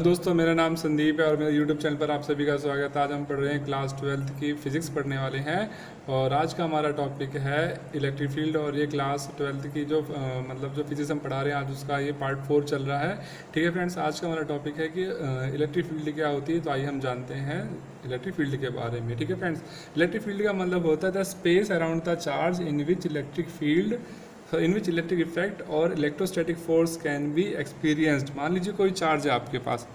दोस्तों, मेरा नाम संदीप है और मेरे YouTube चैनल पर आप सभी का स्वागत है। आज हम पढ़ रहे हैं क्लास 12th की फिज़िक्स पढ़ने वाले हैं और आज का हमारा टॉपिक है इलेक्ट्रिक फील्ड। और ये क्लास 12th की जो जो फिज़िक्स हम पढ़ा रहे हैं आज उसका ये पार्ट 4 चल रहा है। ठीक है फ्रेंड्स, आज का हमारा टॉपिक है कि इलेक्ट्रिक फील्ड क्या होती है। तो आइए हम जानते हैं इलेक्ट्रिक फील्ड के बारे में। ठीक है फ्रेंड्स, इलेक्ट्रिक फील्ड का मतलब होता है the space around the charge in which electric effect और electrostatic force can be experienced. मान लीजिए कोई चार्ज है आपके पास,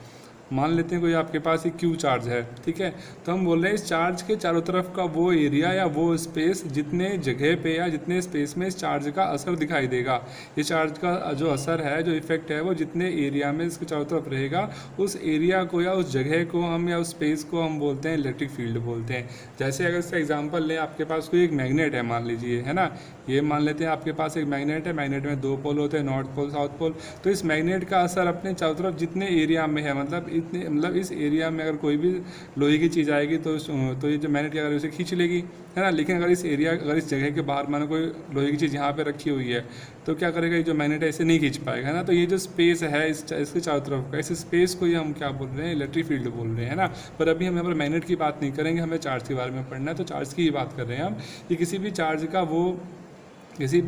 मान लेते हैं कोई आपके पास एक क्यू चार्ज है। ठीक है, तो हम बोल रहे हैं इस चार्ज के चारों तरफ का वो एरिया या वो स्पेस, जितने जगह पे या जितने स्पेस में इस चार्ज का असर दिखाई देगा, ये चार्ज का जो असर है, जो इफेक्ट है, वो जितने एरिया में इसके चारों तरफ रहेगा, उस एरिया को या उस जगह को हम या उस स्पेस को हम बोलते हैं इलेक्ट्रिक फील्ड बोलते हैं। जैसे अगर इसका एग्जाम्पल लें, आपके पास कोई एक मैग्नेट है मान लीजिए, है ना, ये मान लेते हैं आपके पास एक मैग्नेट है। मैग्नेट में दो पोल होते हैं, नॉर्थ पोल साउथ पोल। तो इस मैग्नेट का असर अपने चारों तरफ जितने एरिया में है, मतलब इस एरिया में अगर कोई भी लोहे की चीज़ आएगी तो ये जो मैग्नेट क्या करेगी, उसे खींच लेगी, है ना। लेकिन अगर इस जगह के बाहर मानो कोई लोहे की चीज़ यहाँ पे रखी हुई है तो क्या करेगा, ये जो मैग्नेट है इसे नहीं खींच पाएगा, है ना। तो ये जो स्पेस है इसके चारों तरफ का, इस स्पेस को ही हम क्या बोल रहे हैं, इलेक्ट्रिक फील्ड बोल रहे हैं, है ना। पर अभी हम यहाँ पर मैग्नेट की बात नहीं करेंगे, हमें चार्ज के बारे में पढ़ना है। तो चार्ज की ही बात कर रहे हैं हम कि किसी भी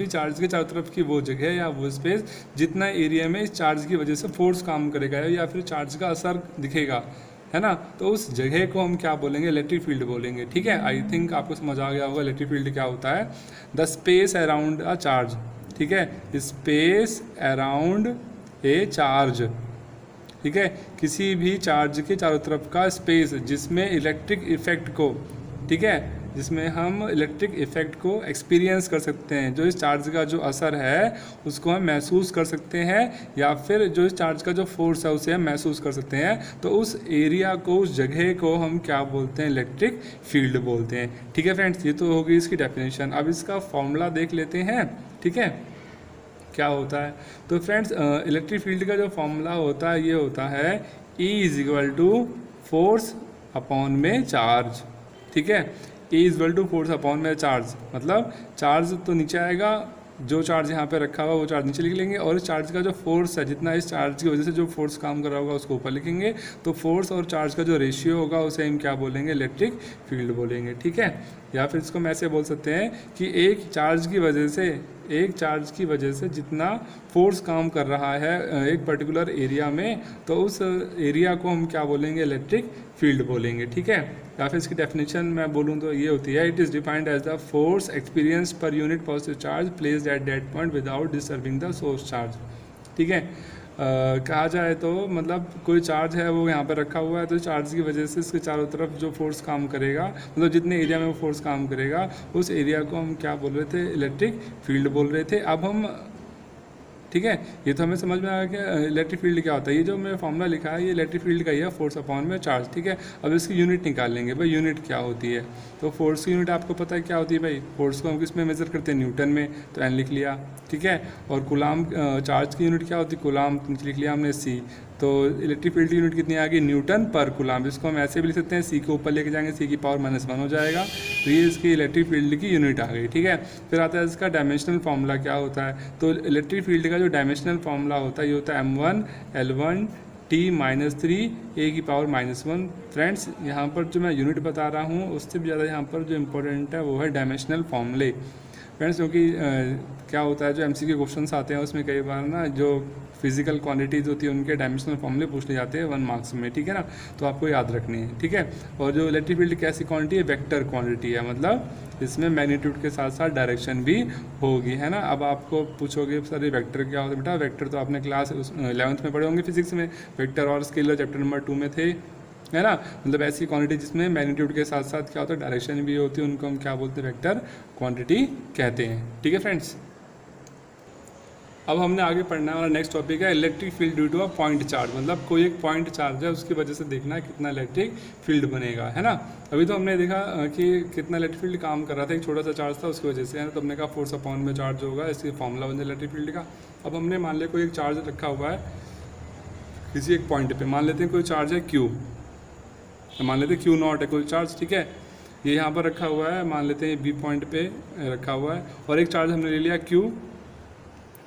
चार्ज के चारों तरफ की वो जगह या वो स्पेस जितना एरिया में इस चार्ज की वजह से फोर्स काम करेगा या फिर चार्ज का असर दिखेगा, है ना, तो उस जगह को हम क्या बोलेंगे, इलेक्ट्रिक फील्ड बोलेंगे। ठीक है, आई थिंक आपको समझ आ गया होगा इलेक्ट्रिक फील्ड क्या होता है। The space around a charge, ठीक है, स्पेस अराउंड ए चार्ज, ठीक है, किसी भी चार्ज के चारों तरफ का स्पेस जिसमें इलेक्ट्रिक इफेक्ट को, ठीक है, जिसमें हम इलेक्ट्रिक इफेक्ट को एक्सपीरियंस कर सकते हैं, जो इस चार्ज का जो असर है उसको हम महसूस कर सकते हैं, या फिर जो इस चार्ज का जो फोर्स है उसे हम महसूस कर सकते हैं। तो उस एरिया को, उस जगह को हम क्या बोलते हैं, इलेक्ट्रिक फील्ड बोलते हैं। ठीक है फ्रेंड्स, ये तो होगी इसकी डेफिनेशन। अब इसका फॉर्मूला देख लेते हैं। ठीक है, क्या होता है। तो फ्रेंड्स, इलेक्ट्रिक फील्ड का जो फॉर्मूला होता है ये होता है E = फोर्स अपॉन में चार्ज। ठीक है, E = फोर्स अपॉन में चार्ज, मतलब चार्ज तो नीचे आएगा, जो चार्ज यहाँ पे रखा हुआ वो चार्ज नीचे लिख लेंगे, और इस चार्ज का जो फोर्स है, जितना इस चार्ज की वजह से जो फोर्स काम कर रहा होगा उसको ऊपर लिखेंगे। तो फोर्स और चार्ज का जो रेशियो होगा उसे हम क्या बोलेंगे, इलेक्ट्रिक फील्ड बोलेंगे। ठीक है, या फिर इसको हम ऐसे बोल सकते हैं कि एक चार्ज की वजह से जितना फोर्स काम कर रहा है एक पर्टिकुलर एरिया में, तो उस एरिया को हम क्या बोलेंगे, इलेक्ट्रिक फील्ड बोलेंगे। ठीक है, या फिर इसकी डेफिनेशन मैं बोलूँ तो ये होती है, it is defined as the force experience per unit positive charge placed at that point without disturbing the source charge. ठीक है, कहा जाए तो मतलब कोई चार्ज है वो यहाँ पर रखा हुआ है, तो चार्ज की वजह से इसके चारों तरफ जो फोर्स काम करेगा, मतलब जितने एरिया में वो फोर्स काम करेगा, उस एरिया को हम क्या बोल रहे थे, इलेक्ट्रिक फील्ड बोल रहे थे। अब हम, ठीक है, ये तो हमें समझ में आ गया कि इलेक्ट्रिक फील्ड क्या होता है। ये जो मैंने फॉर्मूला लिखा है ये इलेक्ट्रिक फील्ड का ही है, फोर्स अपॉन में चार्ज। ठीक है, अब इसकी यूनिट निकाल लेंगे भाई, यूनिट क्या होती है। तो फोर्स की यूनिट आपको पता है क्या होती है भाई, फोर्स को हम किस में मेजर करते हैं, न्यूटन में, तो एन लिख लिया। ठीक है, और कूलाम, चार्ज की यूनिट क्या होती है, कूलाम, लिख लिया हमने सी। तो इलेक्ट्रिक फील्ड की यूनिट कितनी आ गई, न्यूटन पर कूलाम। इसको हम ऐसे भी लिख सकते हैं, सी के ऊपर लेके जाएंगे, सी की पावर -1 हो जाएगा। तो ये इसकी इलेक्ट्रिक फील्ड की यूनिट आ गई। ठीक है, फिर आता है इसका डायमेंशनल फार्मूला क्या होता है। तो इलेक्ट्रिक फील्ड का जो डायमेंशनल फार्मूला होता है ये होता है m1 L1 T-3 A⁻⁻1। Friends, यहाँ पर जो मैं यूनिट बता रहा हूँ उससे भी ज़्यादा यहाँ पर जो इम्पोर्टेंट है वो है डायमेंशनल फार्मूले। फ्रेंड्स, क्योंकि क्या होता है, जो MCQ क्वेश्चंस आते हैं उसमें कई बार ना जो फिजिकल क्वांटिटीज़ होती है उनके डायमेंशनल फॉर्मूले पूछ ले जाते हैं 1 मार्क्स में। ठीक है ना, तो आपको याद रखनी है। ठीक है, और जो इलेक्ट्रिक फील्ड कैसी क्वांटिटी है, वेक्टर क्वांटिटी है, मतलब इसमें मैग्नीट्यूड के साथ साथ डायरेक्शन भी होगी, है ना। अब आपको पूछोगे सर ये वेक्टर क्या होता है, बेटा वेक्टर तो आपने क्लास 11th में पढ़े होंगे फिजिक्स में, वेक्टर और स्केलर चैप्टर नंबर 2 में थे, है ना। मतलब ऐसी क्वांटिटी जिसमें मैग्नीट्यूड के साथ साथ क्या होता है, डायरेक्शन भी होती है, उनको हम क्या बोलते हैं, वेक्टर क्वांटिटी कहते हैं। ठीक है फ्रेंड्स, अब हमने आगे पढ़ना वाला नेक्स्ट टॉपिक है electric field due to a point charge. मतलब कोई एक पॉइंट चार्ज है, उसकी वजह से देखना है कितना इलेक्ट्रिक फील्ड बनेगा, है ना। अभी तो हमने देखा कि कितना इलेक्ट्रिक फील्ड काम कर रहा था, एक छोटा सा चार्ज था उसकी वजह से, है ना। तो हमने कहा फोर्स अपॉन में चार्ज होगा, इसकी फॉर्मूला बन जाए इलेक्ट्रिक फील्ड का। अब हमने मान लिया कोई एक चार्ज रखा हुआ है किसी एक पॉइंट पर, मान लेते हैं कोई चार्ज है Q, मान लेते हैं Q0 है कोई चार्ज। ठीक है, ये यहाँ पर रखा हुआ है, मान लेते हैं B पॉइंट पे रखा हुआ है, और एक चार्ज हमने ले लिया Q,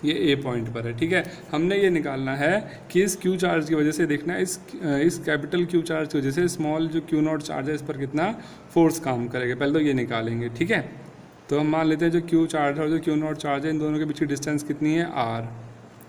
ये ए पॉइंट पर है, ठीक है। हमने ये निकालना है कि इस क्यू चार्ज की वजह से देखना है इस कैपिटल क्यू चार्ज की वजह से स्मॉल जो क्यू नॉट चार्ज है इस पर कितना फोर्स काम करेगा, पहले तो ये निकालेंगे, ठीक है। तो हम मान लेते हैं जो क्यू चार्ज है और जो क्यू नॉट चार्ज है इन दोनों के बीच की डिस्टेंस कितनी है आर,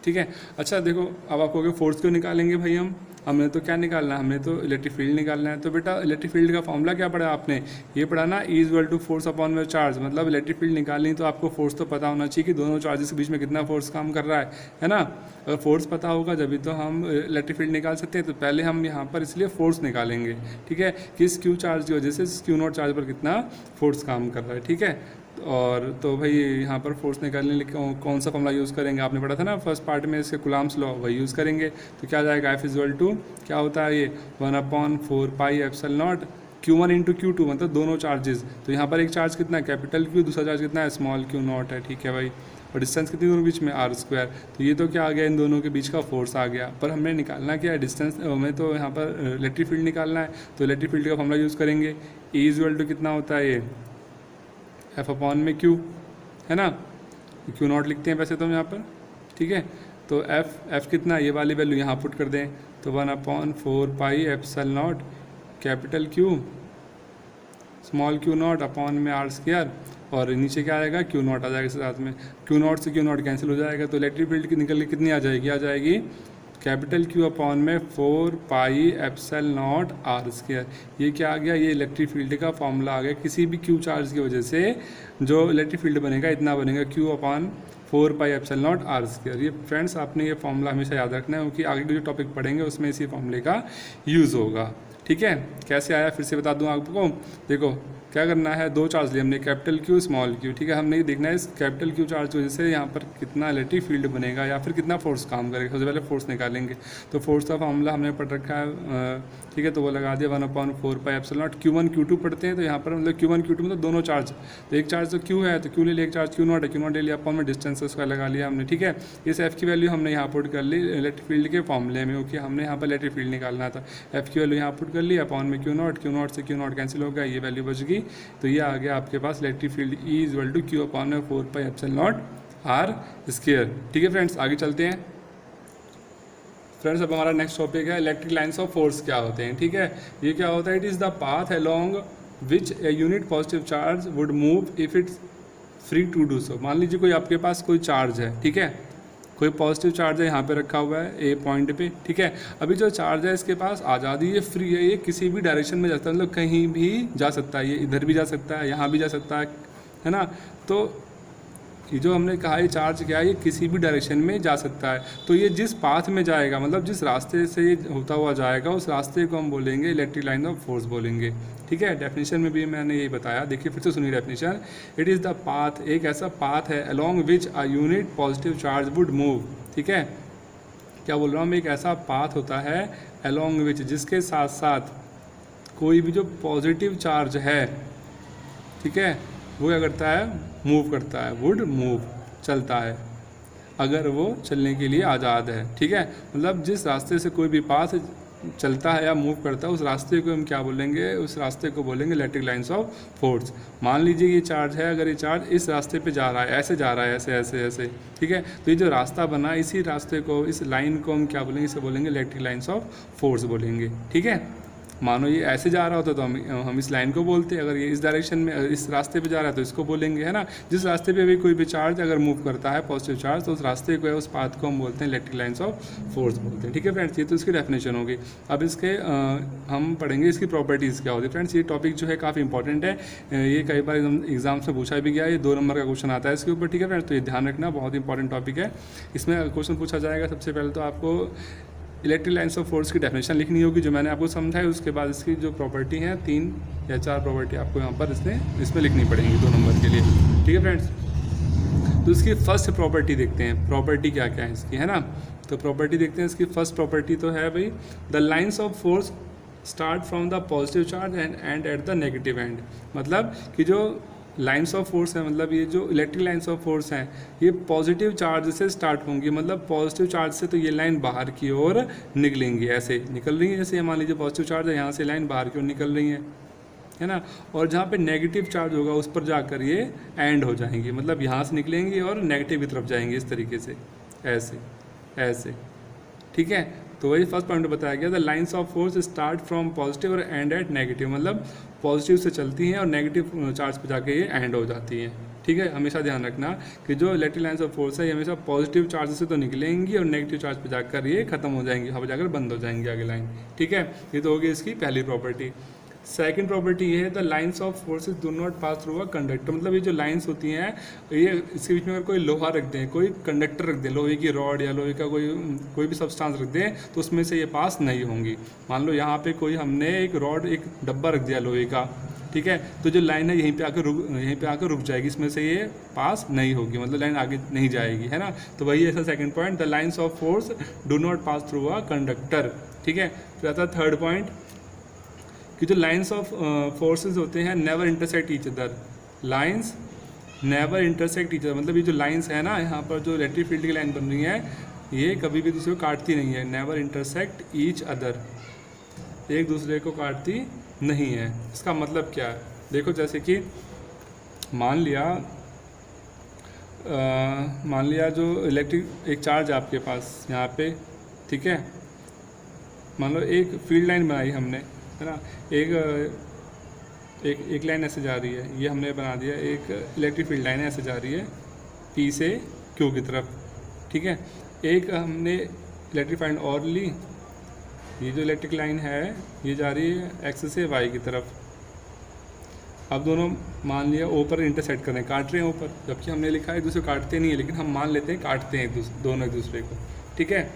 ठीक है। अच्छा देखो अब आप कहोगे फोर्स क्यों निकालेंगे भाई, हमने तो क्या निकालना है, हमने तो इलेक्ट्रिक फील्ड निकालना है। तो बेटा इलेक्ट्रिक फील्ड का फॉर्मूला क्या पढ़ा आपने, ये पढ़ा ना E equal to force upon में चार्ज। मतलब इलेक्ट्रिक फील्ड निकालनी तो आपको फोर्स तो पता होना चाहिए कि दोनों चार्जेस के बीच में कितना फोर्स काम कर रहा है ना। अगर फोर्स पता होगा जब तो हम इलेक्ट्रिक फील्ड निकाल सकते हैं। तो पहले हम यहाँ पर इसलिए फोर्स निकालेंगे, ठीक है, कि इस क्यू चार्ज की वजह से इस क्यू नॉट चार्ज पर कितना फोर्स काम कर रहा है, ठीक है। और तो भाई यहाँ पर फोर्स निकालने के लिए कौन सा फॉर्मूला यूज़ करेंगे, आपने पढ़ा था ना फर्स्ट पार्ट में, इसके कुलाम्स लॉ, वही यूज़ करेंगे। तो क्या जाएगा F इक्वल टू क्या होता है ये 1/4 pi epsilon not Q1 into Q2, मतलब दोनों चार्जेस। तो यहाँ पर एक चार्ज कितना है कैपिटल Q, दूसरा चार्ज कितना है स्मॉल Q नॉट है, ठीक है भाई। और डिस्टेंस कितनी दोनों बीच में r²। तो ये तो क्या आ गया, इन दोनों के बीच का फोर्स आ गया। पर हमने निकालना क्या है डिस्टेंस, हमें तो यहाँ पर इलेक्ट्रिक फील्ड निकालना है। तो इलेक्ट्रिक फील्ड का फॉर्मूला यूज़ करेंगे, E इक्वल टू कितना होता है ये F अपॉन में Q, है ना। Q नॉट लिखते हैं वैसे तो हम यहाँ पर, ठीक है। तो F कितना, ये वाली वैल्यू यहाँ पुट कर दें तो 1/4 pi epsilon not capital Q small Q not upon में r², और नीचे क्या आएगा Q नॉट आ जाएगा इसके साथ में। Q नॉट से Q नॉट कैंसिल हो जाएगा। तो इलेक्ट्रिक फील्ड की निकल के कितनी आ जाएगी कैपिटल Q अपॉन में 4 पाई एप्सिलॉन नॉट r²। ये क्या आ गया, ये इलेक्ट्रिक फील्ड का फॉर्मूला आ गया। किसी भी Q चार्ज की वजह से जो इलेक्ट्रिक फील्ड बनेगा इतना बनेगा Q upon 4 pi epsilon not r²। ये फ्रेंड्स आपने ये फॉर्मूला हमेशा याद रखना है, क्योंकि आगे के जो टॉपिक पढ़ेंगे उसमें इसी फॉर्मूले का यूज़ होगा, ठीक है। कैसे आया फिर से बता दूँ आपको। देखो क्या करना है, दो चार्ज लिए हमने कैपिटल Q स्मॉल Q, ठीक है। हमने ये देखना है इस कैपिटल Q चार्ज की वजह से यहाँ पर कितना इलेक्ट्रिक फील्ड बनेगा या फिर कितना फोर्स काम करेगा। सबसे पहले फोर्स निकालेंगे। तो फोर्स का फॉर्मूला हमने पढ़ रखा है, ठीक है। तो वो लगा दिया 1/4 pi epsilon not Q1 Q2 पढ़ते हैं। तो यहाँ पर मतलब Q1 Q2 मतलब दोनों चार्ज, तो एक चार्ज तो Q है तो Q ले लिया, एक चार्ज Q नॉट है, Q नॉट ले लिया, अपॉन में डिस्टेंस उसका लगा लिया हमने, ठीक है। इस F की वैल्यू हमने यहाँ पुट कर ली इलेक्ट्रिक फील्ड के फॉर्मूले में, क्योंकि हमने यहाँ पर इलेक्ट्रिक फील्ड निकालना था। F की वैल्यू यहाँ पुट कर ली, अपॉन में Q नॉट से Q नॉट कैंसिल हो गया, ये वैल्यू बच गई। तो ये आ गया आपके पास electric field E equal to Q upon में 4 पाई एप्सिलॉन नॉट r², ठीक है फ्रेंड्स। आगे चलते हैं फ्रेंड्स। अब हमारा नेक्स्ट टॉपिक है इलेक्ट्रिक लाइन्स ऑफ फोर्स क्या होते हैं, ठीक है। ये क्या होता है, it is the path along which a unit positive charge would move if it's free to do so. मान लीजिए कोई आपके पास कोई चार्ज है, ठीक है, कोई पॉजिटिव चार्ज है यहाँ पे रखा हुआ है ए पॉइंट पे, ठीक है। अभी जो चार्ज है इसके पास आज़ादी, ये फ्री है, ये किसी भी डायरेक्शन में जा सकता है, मतलब कहीं भी जा सकता है। ये इधर भी जा सकता है, यहाँ भी जा सकता है ना। तो ये जो हमने कहा ये चार्ज क्या है, ये किसी भी डायरेक्शन में जा सकता है। तो ये जिस पाथ में जाएगा, मतलब जिस रास्ते से ये होता हुआ जाएगा, उस रास्ते को हम बोलेंगे इलेक्ट्रिक लाइन ऑफ फोर्स बोलेंगे, ठीक है। डेफिनेशन में भी मैंने यही बताया, देखिए फिर से सुनिए definition. It is the path, एक ऐसा पाथ है along which a unit positive charge would move, ठीक है। क्या बोल रहा हूँ मैं, एक ऐसा पाथ होता है अलोंग विच, जिसके साथ साथ कोई भी जो पॉजिटिव चार्ज है, ठीक है, वो क्या करता है, मूव करता है, वुड मूव, चलता है, अगर वो चलने के लिए आज़ाद है, ठीक है। मतलब जिस रास्ते से कोई भी पाथ चलता है या मूव करता है, उस रास्ते को हम क्या बोलेंगे, उस रास्ते को बोलेंगे इलेक्ट्रिक लाइन्स ऑफ फोर्स। मान लीजिए ये चार्ज है, अगर ये चार्ज इस रास्ते पे जा रहा है, ऐसे जा रहा है, ऐसे ऐसे ऐसे, ठीक है। तो ये जो रास्ता बना, इसी रास्ते को, इस लाइन को हम क्या बोलेंगे, इसे बोलेंगे इलेक्ट्रिक लाइन्स ऑफ फोर्स बोलेंगे, ठीक है। मानो ये ऐसे जा रहा होता तो हम इस लाइन को बोलते हैं, अगर ये इस डायरेक्शन में इस रास्ते पे जा रहा है तो इसको बोलेंगे, है ना। जिस रास्ते पे भी कोई भी चार्ज अगर मूव करता है पॉजिटिव चार्ज, तो उस रास्ते को, उस पाथ को हम बोलते हैं इलेक्ट्रिक लाइन्स ऑफ फोर्स बोलते हैं, ठीक है फ्रेंड्स। ये तो इसकी डेफिनेशन होगी। अब इसके हम पढ़ेंगे इसकी प्रॉपर्टीज़ क्या होती है फ्रेंड्स। ये टॉपिक जो है काफ़ी इंपॉर्टेंट है, ये कई बार एग्जाम्स में पूछा भी गया, ये 2 नंबर का क्वेश्चन आता है इसके ऊपर, ठीक है फ्रेंड्स। तो ये ध्यान रखना, बहुत इंपॉर्टेंट टॉपिक है। इसमें क्वेश्चन पूछा जाएगा, सबसे पहले तो आपको इलेक्ट्रिक लाइन्स ऑफ फोर्स की डेफिनेशन लिखनी होगी, जो मैंने आपको समझाई। उसके बाद इसकी जो प्रॉपर्टी हैं 3 या 4 प्रॉपर्टी आपको यहाँ पर इसमें लिखनी पड़ेंगी 2 नंबर के लिए, ठीक है फ्रेंड्स। तो इसकी फर्स्ट प्रॉपर्टी देखते हैं, प्रॉपर्टी क्या क्या है इसकी, है ना। तो प्रॉपर्टी देखते हैं इसकी। फर्स्ट प्रॉपर्टी तो है भाई, the lines of force start from the positive charge and at the negative and. मतलब कि जो लाइन्स ऑफ फोर्स है, मतलब ये जो इलेक्ट्रिक लाइन्स ऑफ फोर्स हैं, ये पॉजिटिव चार्ज से स्टार्ट होंगी। मतलब पॉजिटिव चार्ज से तो ये लाइन बाहर की ओर निकलेंगी, ऐसे निकल रही है। जैसे मान लीजिए पॉजिटिव चार्ज है, यहाँ से लाइन बाहर की ओर निकल रही है, है ना। और जहाँ पे नेगेटिव चार्ज होगा उस पर जाकर ये एंड हो जाएंगी, मतलब यहाँ से निकलेंगी और नेगेटिव की तरफ जाएंगे इस तरीके से, ऐसे ऐसे, ठीक है। तो वही फर्स्ट पॉइंट बताया गया, the lines of force start from positive और एंड एट नेगेटिव, मतलब पॉजिटिव से चलती हैं और नेगेटिव चार्ज पे जाके ये एंड हो जाती हैं, ठीक है। हमेशा ध्यान रखना कि जो इलेक्ट्रिक लाइन्स ऑफ फोर्स है ये हमेशा पॉजिटिव चार्ज से तो निकलेंगी और नेगेटिव चार्ज पे जाकर ये खत्म हो जाएंगी, हवा जाकर बंद हो जाएंगी आगे लाइन, ठीक है। ये तो होगी इसकी पहली प्रॉपर्टी। सेकंड प्रॉपर्टी ये है, the lines of forces do not pass through a conductor, मतलब ये जो लाइन्स होती हैं ये इसके बीच में अगर कोई लोहा रख दें, कोई कंडक्टर रख दें, लोहे की रॉड या लोहे का कोई भी सब्सटेंस रख दें तो उसमें से ये पास नहीं होंगी। मान लो यहाँ पे कोई हमने एक रॉड, एक डब्बा रख दिया लोहे का, ठीक है, तो जो लाइन है यहीं पे आकर रुक जाएगी, इसमें से ये पास नहीं होगी, मतलब लाइन आगे नहीं जाएगी, है ना। तो वही ऐसा second point, the lines of force do not pass through a conductor, ठीक है। फिर आता है थर्ड पॉइंट कि जो लाइन्स ऑफ फोर्सेस होते हैं never intersect each other, lines never intersect each other, मतलब ये जो लाइन्स है ना यहाँ पर जो इलेक्ट्रिक फील्ड की लाइन बन रही है ये कभी भी दूसरे को काटती नहीं है, नेवर इंटरसेक्ट ईच अदर, एक दूसरे को काटती नहीं है। इसका मतलब क्या है, देखो जैसे कि मान लिया जो इलेक्ट्रिक एक चार्ज है आपके पास यहाँ पे, ठीक है, मान लो एक फील्ड लाइन बनाई हमने, है ना, एक लाइन ऐसे जा रही है, ये हमने बना दिया, एक इलेक्ट्रिक फील्ड लाइन ऐसे जा रही है P से Q की तरफ, ठीक है। एक हमने इलेक्ट्रिक फील्ड और ली, ये जो इलेक्ट्रिक लाइन है ये जा रही है X से Y की तरफ। अब दोनों मान लिया O पर इंटरसेक्ट कर रहे हैं, काट रहे हैं ऊपर, जबकि हमने लिखा है एक दूसरे को काटते नहीं है, लेकिन हम मान लेते हैं काटते हैं दोनों एक दूसरे को, ठीक है।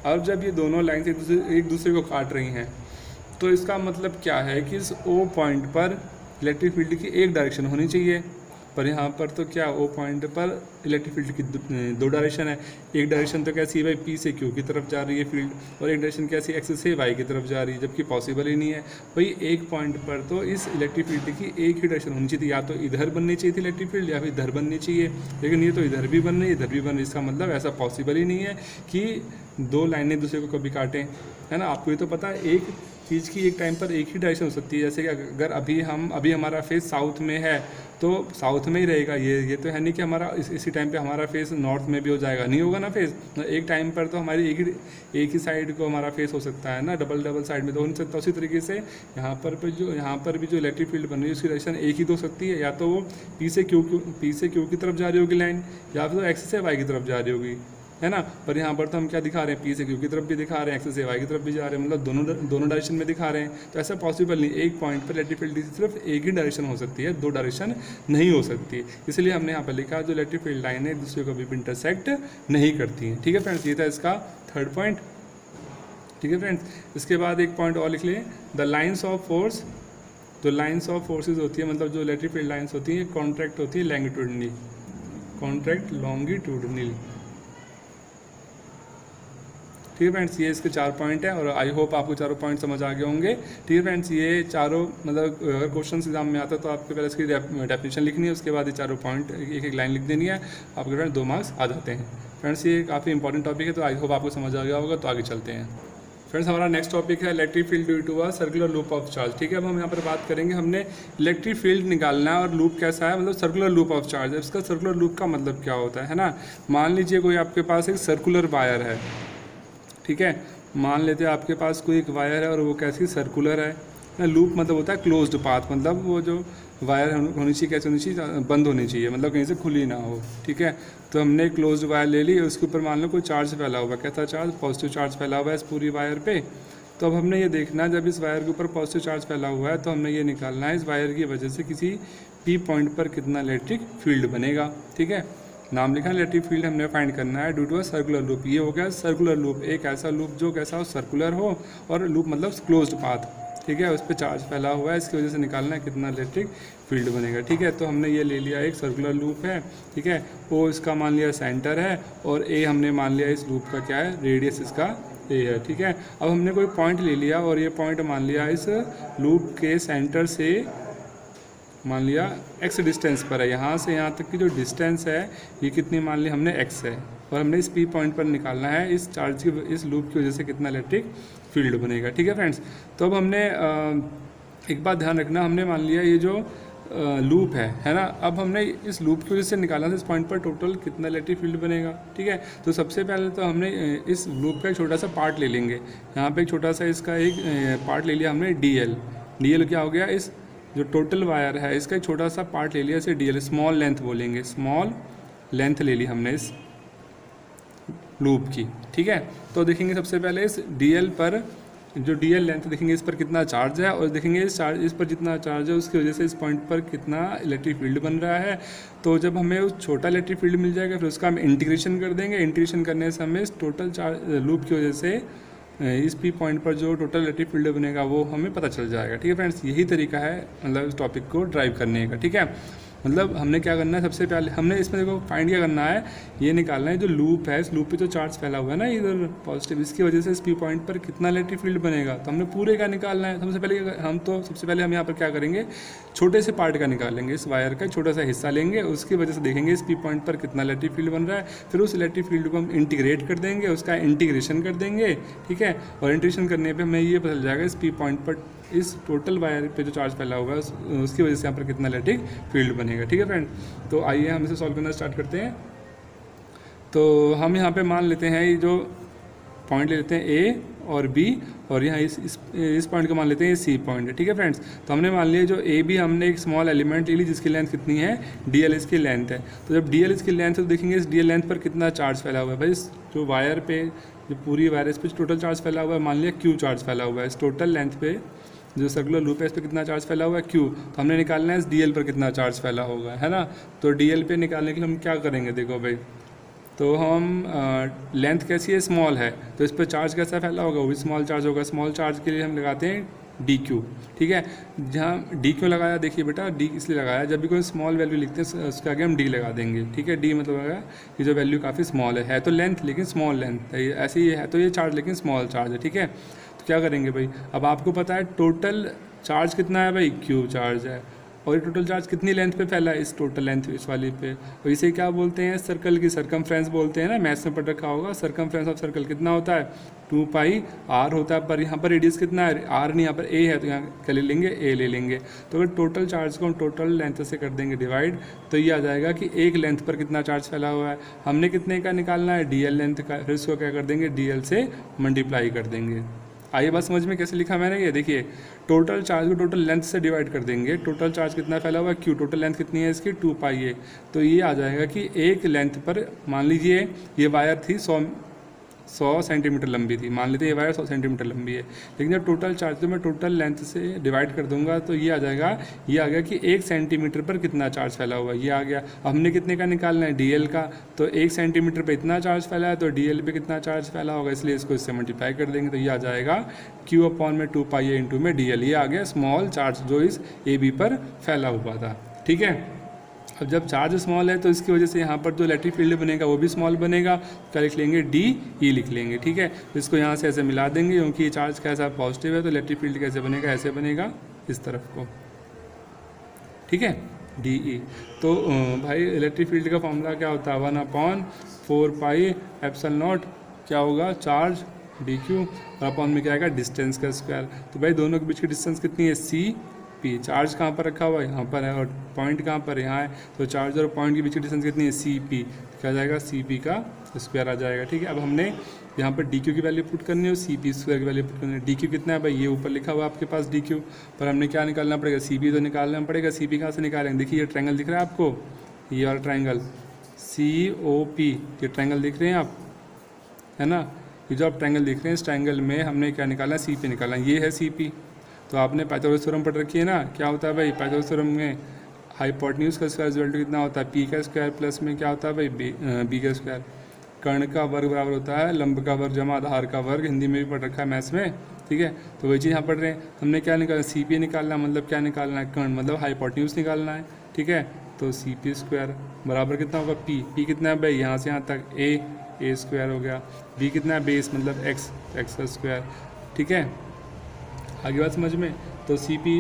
अब जब ये दोनों लाइन एक दूसरे को काट रही हैं तो इसका मतलब क्या है कि इस O पॉइंट पर इलेक्ट्रिक फील्ड की एक डायरेक्शन होनी चाहिए, पर यहाँ पर तो क्या O पॉइंट पर इलेक्ट्रिक फील्ड की दो डायरेक्शन है। एक डायरेक्शन तो कैसी है भाई, P से Q की तरफ जा रही है फील्ड, और एक डायरेक्शन कैसी X से Y की तरफ जा रही है, जबकि पॉसिबल ही नहीं है भाई। एक पॉइंट पर तो इस इलेक्ट्रिक फील्ड की एक ही डायरेक्शन होनी चाहिए, या तो इधर बननी चाहिए थी इलेक्ट्रिक फील्ड या फिर इधर बननी चाहिए, लेकिन ये तो इधर भी बन रही है इधर भी बन रही है। इसका मतलब ऐसा पॉसिबल ही नहीं है कि दो लाइनें दूसरे को कभी काटें, है ना। आपको ये तो पता है एक चीज़ की एक टाइम पर एक ही डायरेक्शन हो सकती है, जैसे कि अगर अभी हमारा फेस साउथ में है तो साउथ में ही रहेगा, ये तो है नहीं कि हमारा इसी टाइम पे हमारा फेस नॉर्थ में भी हो जाएगा, नहीं होगा ना फेस। एक टाइम पर तो हमारी एक ही साइड को हमारा फेस हो सकता है ना, डबल साइड में तो हो नहीं सकता। उसी तरीके से यहाँ पर भी जो इलेक्ट्रिक फील्ड बन रही है उसकी डायरेक्शन एक ही तो हो सकती है, या तो वो P से Q की तरफ जा रही होगी लाइन, या फिर तो X से Y की तरफ जा रही होगी, है ना। पर यहाँ पर तो हम क्या दिखा रहे हैं, P से Q की तरफ भी दिखा रहे हैं, X से Y की तरफ भी जा रहे हैं, मतलब दोनों डायरेक्शन में दिखा रहे हैं। तो ऐसा पॉसिबल नहीं, एक पॉइंट पर इलेक्ट्रिक फील्ड की सिर्फ एक ही डायरेक्शन हो सकती है, दो डायरेक्शन नहीं हो सकती। इसलिए हमने यहाँ पर लिखा जो इलेक्ट्रिक फील्ड लाइन है दूसरे को भी इंटरसेक्ट नहीं करती हैं, ठीक है फ्रेंड्स। ये था इसका थर्ड पॉइंट, ठीक है फ्रेंड्स। इसके बाद एक पॉइंट और लिख लें, द लाइन्स ऑफ फोर्स, जो लाइन्स ऑफ फोर्सेज होती है, मतलब जो इलेक्ट्रिक फील्ड लाइन्स होती हैं कॉन्ट्रैक्ट होती है लॉन्गिट्यूडनली, कॉन्ट्रैक्ट लॉन्गिट्यूडनली, ठीक है फ्रेंड्स। ये इसके 4 पॉइंट है और आई होप आपको चारों पॉइंट समझ आ गए होंगे, ठीक है फ्रेंड्स। ये चारों मतलब अगर क्वेश्चन एग्जाम में आता है तो आपके पहले इसकी डेफिनेशन लिखनी है, उसके बाद ये चारों पॉइंट एक लाइन लिख देनी है, आपके फ्रेंड्स 2 मार्क्स आ जाते हैं। फ्रेंड्स ये काफ़ी इंपॉर्टेंट टॉपिक है, तो आई होप आपको समझ आ गया होगा। तो आगे चलते हैं फ्रेंड्स, हमारा नेक्स्ट टॉपिक है electric field due to a circular loop of charge, ठीक है। अब हम यहाँ पर बात करेंगे, हमने इलेक्ट्रिक फील्ड निकालना है और लूप कैसा है, मतलब सर्कुलर लूप ऑफ चार्ज है। इसका सर्कुलर लूप का मतलब क्या होता है ना। मान लीजिए कोई आपके पास एक सर्कुलर वायर है, ठीक है, मान लेते हैं आपके पास कोई एक वायर है और वो कैसी सर्कुलर है। लूप मतलब होता है क्लोज्ड पाथ, मतलब वो जो वायर होनी चाहिए कैसे होनी चाहिए, बंद होनी चाहिए, मतलब कहीं से खुली ना हो, ठीक है। तो हमने क्लोज्ड वायर ले ली, उसके ऊपर मान लो कोई चार्ज फैला हुआ है, कैसा चार्ज, पॉजिटिव चार्ज फैला हुआ है इस पूरी वायर पे। तो अब हमने ये देखना है जब इस वायर के ऊपर पॉजिटिव चार्ज फैला हुआ है तो हमने ये निकालना है इस वायर की वजह से किसी P पॉइंट पर कितना इलेक्ट्रिक फील्ड बनेगा, ठीक है। नाम लिखा इलेक्ट्रिक फील्ड हमने फाइंड करना है due to a circular loop. ये हो गया सर्कुलर लूप, एक ऐसा लूप जो कैसा हो, सर्कुलर हो, और लूप मतलब क्लोज्ड पाथ, ठीक है, उस पर चार्ज फैला हुआ है, इसकी वजह से निकालना है कितना इलेक्ट्रिक फील्ड बनेगा, ठीक है। तो हमने ये ले लिया एक सर्कुलर लूप है, ठीक है, ओ इसका मान लिया सेंटर है और ए हमने मान लिया इस लूप का क्या है, रेडियस इसका ए है, ठीक है। अब हमने कोई पॉइंट ले लिया और ये पॉइंट मान लिया इस लूप के सेंटर से मान लिया x डिस्टेंस पर है, यहाँ से यहाँ तक की जो डिस्टेंस है ये कितनी मान ली हमने x है, और हमने इस P पॉइंट पर निकालना है इस चार्ज की, इस लूप की वजह से कितना इलेक्ट्रिक फील्ड बनेगा, ठीक है फ्रेंड्स। तो अब हमने एक बात ध्यान रखना, हमने मान लिया ये जो लूप है ना, अब हमने इस लूप की वजह से निकाला था इस पॉइंट पर टोटल कितना इलेक्ट्रिक फील्ड बनेगा। ठीक है, तो सबसे पहले तो हमने इस लूप का एक छोटा सा पार्ट ले लेंगे। यहाँ पे एक छोटा सा इसका एक पार्ट ले लिया हमने, डी एल क्या हो गया, इस जो टोटल वायर है इसका एक छोटा सा पार्ट ले लिया, इसे डी एल स्मॉल लेंथ बोलेंगे, स्मॉल लेंथ ले ली हमने इस लूप की। ठीक है, तो देखेंगे सबसे पहले इस डी एल पर, जो डी एल लेंथ देखेंगे इस पर कितना चार्ज है, और देखेंगे इस पर जितना चार्ज है उसकी वजह से इस पॉइंट पर कितना इलेक्ट्रिक फील्ड बन रहा है। तो जब हमें उस छोटा इलेक्ट्रिक फील्ड मिल जाएगा फिर उसका हम इंटीग्रेशन कर देंगे। इंटीग्रेशन करने से हमें इस टोटल चार्ज लूप की वजह से इस पी पॉइंट पर जो टोटल इलेक्ट्रिक फील्ड बनेगा वो हमें पता चल जाएगा। ठीक है फ्रेंड्स, यही तरीका है मतलब इस टॉपिक को ड्राइव करने का। ठीक है, मतलब हमने क्या करना है, सबसे पहले हमने इसमें देखो फाइंड क्या करना है, ये निकालना है जो लूप है, इस लूप पे जो चार्ज फैला हुआ है ना इधर पॉजिटिव, इसकी वजह से इस पी पॉइंट पर कितना इलेक्ट्रिक फील्ड बनेगा। तो हमने पूरे का निकालना है। सबसे पहले हम यहाँ पर क्या करेंगे, छोटे से पार्ट का निकालेंगे, इस वायर का छोटा सा हिस्सा लेंगे, उसकी वजह से देखेंगे इस पी पॉइंट पर कितना इलेक्ट्रिक फील्ड बन रहा है। फिर उस इलेक्ट्रिक फील्ड को हम इंटीग्रेट कर देंगे, उसका इंटीग्रेशन कर देंगे। ठीक है, और इंटीग्रेशन करने पर हमें ये पता चल जाएगा इस पी पॉइंट पर इस टोटल वायर पे जो चार्ज फैला हुआ है उसकी वजह से यहाँ पर कितना इलेक्ट्रिक फील्ड बनेगा। ठीक है फ्रेंड, तो आइए हम इसे सॉल्व करना स्टार्ट करते हैं। तो हम यहाँ पे मान लेते हैं ये जो पॉइंट ले लेते हैं ए और बी, और यहाँ इस पॉइंट को मान लेते हैं ये सी पॉइंट है। ठीक है फ्रेंड्स, तो हमने मान लिया जो ए बी हमने एक स्मॉल एलिमेंट ले ली जिसकी लेंथ कितनी है, डी एल इसकी लेंथ है। तो जब डी एल इसकी लेंथ है तो देखेंगे इस डी एल लेंथ पर कितना चार्ज फैला हुआ है। भाई इस जो वायर पे जो पूरी वायर इस पर टोटल चार्ज फैला हुआ है, मान लिया क्यू चार्ज फैला हुआ है। इस टोटल लेंथ पे जो सर्कुलर लूप है इस पर कितना चार्ज फैला हुआ है, क्यू। तो हमने निकालना है इस डी एल पर कितना चार्ज फैला होगा, है ना। तो डी एल पे निकालने के लिए हम क्या करेंगे, देखो भाई, तो हम लेंथ कैसी है, स्मॉल है, तो इस पर चार्ज कैसा फैला होगा, वो भी स्मॉल चार्ज होगा। स्मॉल चार्ज के लिए हम लगाते हैं डी क्यू। ठीक है, जहाँ डी क्यू लगाया, देखिए बेटा डी इसलिए लगाया, जब भी कोई स्मॉल वैल्यू लिखते हैं उसके आगे हम डी लगा देंगे। ठीक है, डी मतलब है कि जो वैल्यू काफ़ी स्मॉल है तो लेंथ लेकिन स्मॉल लेंथ है, ऐसे ही है तो ये चार्ज लेकिन स्मॉल चार्ज है। ठीक है, तो क्या करेंगे भाई, अब आपको पता है टोटल चार्ज कितना है भाई, क्यू चार्ज है, और ये टोटल चार्ज कितनी लेंथ पे फैला है, इस टोटल लेंथ इस वाली पे। और इसे क्या बोलते हैं, सर्कल की सरकमफ्रेंस बोलते हैं ना, मैथ्स में पढ़ रखा होगा। सरकमफ्रेंस ऑफ सर्कल कितना होता है, 2 पाई आर होता है, पर यहाँ पर रेडियस कितना है, आर नहीं, यहाँ पर ए है, तो यहाँ क्या ले लेंगे, ए ले लेंगे। तो अगर टोटल चार्ज को हम टोटल लेंथ से कर देंगे डिवाइड, तो ये आ जाएगा कि एक लेंथ पर कितना चार्ज फैला हुआ है। हमने कितने का निकालना है, डी एल लेंथ का, फिर इसको क्या कर देंगे, डी एल से मल्टीप्लाई कर देंगे। आइए बात समझ में कैसे लिखा मैंने, ये देखिए टोटल चार्ज को टोटल लेंथ से डिवाइड कर देंगे। टोटल चार्ज कितना फैला हुआ है, क्यू, टोटल लेंथ कितनी है इसकी, 2 पाई है। तो ये आ जाएगा कि एक लेंथ पर, मान लीजिए ये वायर थी 100 सेंटीमीटर लंबी थी, मान लेते हैं ये वायर 100 सेंटीमीटर लंबी है, लेकिन जब टोटल चार्ज तो मैं टोटल लेंथ से डिवाइड कर दूंगा तो ये आ जाएगा, ये आ गया कि 1 सेंटीमीटर पर कितना चार्ज फैला हुआ है, ये आ गया। अब हमने कितने का निकालना है, डीएल का, तो 1 सेंटीमीटर पर इतना चार्ज फैला है तो डीएल पे कितना चार्ज फैला होगा, इसलिए इसको इससे मल्टीप्लाई कर देंगे, तो ये आ जाएगा क्यू अपॉन में 2 पाई इंटू में डीएल। ये आ गया स्मॉल चार्ज जो इस ए बी पर फैला हुआ था। ठीक है, अब जब चार्ज स्मॉल है तो इसकी वजह से यहाँ पर जो इलेक्ट्रिक फील्ड बनेगा वो भी स्मॉल बनेगा, क्या लिख लेंगे, डी ई लिख लेंगे। ठीक है, तो इसको यहाँ से ऐसे मिला देंगे, क्योंकि ये चार्ज कैसा पॉजिटिव है तो इलेक्ट्रिक फील्ड कैसे बनेगा, ऐसे बनेगा इस तरफ को। ठीक है, डी ई। तो भाई इलेक्ट्रिक फील्ड का फॉर्मूला क्या होता है, 1/4 पाई एप्सिलॉन नॉट, क्या होगा, चार्ज डी क्यू, और अपॉन में क्या आएगा, डिस्टेंस का स्क्वायर। तो भाई दोनों के बीच की डिस्टेंस कितनी है, सी पी। चार्ज कहाँ पर रखा हुआ है, यहाँ पर है, और पॉइंट कहाँ पर है, यहाँ है, तो चार्ज और पॉइंट के बीच की डिस्टेंस कितनी है, सी पी। क्या जाएगा, सी पी का स्क्वायर आ जाएगा। ठीक है, अब हमने यहाँ पर डी क्यू की वैल्यू पुट करनी है और सी पी स्क्वायर की वैल्यू पुट करनी है। डी क्यू कितना है भाई, ये ऊपर लिखा हुआ है आपके पास डी क्यू, पर हमने क्या निकालना पड़ेगा, सी पी तो निकालना पड़ेगा। सी पी कहाँ से निकालेंगे, देखिए ये ट्रायंगल दिख रहा है आपको, ये वाला ट्रायंगल सी ओ पी, ये ट्रायंगल दिख रहे हैं आप, है ना, ये जो आप ट्रायंगल दिख रहे हैं इस ट्रायंगल में हमने क्या निकालना है, सी पी निकालना है, ये है सी पी। तो आपने पाइथागोरस थ्योरम पढ़ रखी है ना, क्या होता है भाई, पाइथागोरस थ्योरम में हाइपोटेन्यूज का स्क्वायर इक्वल टू कितना होता है, पी का स्क्वायर प्लस में क्या होता है भाई, बी का स्क्वायर। कर्ण का वर्ग बराबर होता है लंब का वर्ग जमा आधार का वर्ग, हिंदी में भी पढ़ रखा है मैथ्स में। ठीक है, तो वही चीज़ यहाँ पढ़ रहे हैं। हमने क्या निकालना, सी पी निकालना, मतलब क्या निकालना है, कर्ण मतलब हाइपोटेन्यूज निकालना है। ठीक है, तो सी पी स्क्वायर बराबर कितना होगा, पी कितना है भाई, यहाँ से यहाँ तक ए स्क्वायर हो गया, बी कितना है, बेस मतलब एक्स का स्क्वायर। ठीक है, आगे बात समझ में। तो सी पी,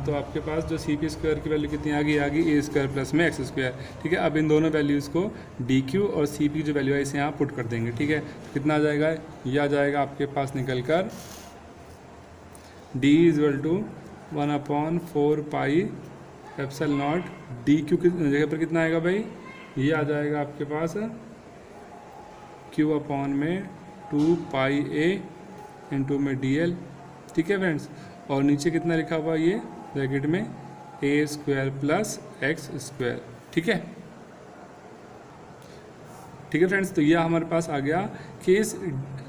तो आपके पास जो सी पी स्क्वायर की वैल्यू कितनी आ गई ए स्क्वायर प्लस में एक्स स्क्वायर। ठीक है, अब इन दोनों वैल्यूज़ को डी क्यू और सी पी की जो वैल्यू है इसे यहाँ पुट कर देंगे। ठीक है, कितना आ जाएगा, ये आ जाएगा आपके पास निकल कर D equal to 1/4 epsilon naught D Q की जगह पर कितना आएगा भाई, ये आ जाएगा आपके पास Q/में 2πa इंटू में dl। ठीक है फ्रेंड्स, और नीचे कितना लिखा हुआ ये ब्रैकेट में a² प्लस x²। ठीक है, ठीक है फ्रेंड्स, तो यह हमारे पास आ गया कि इस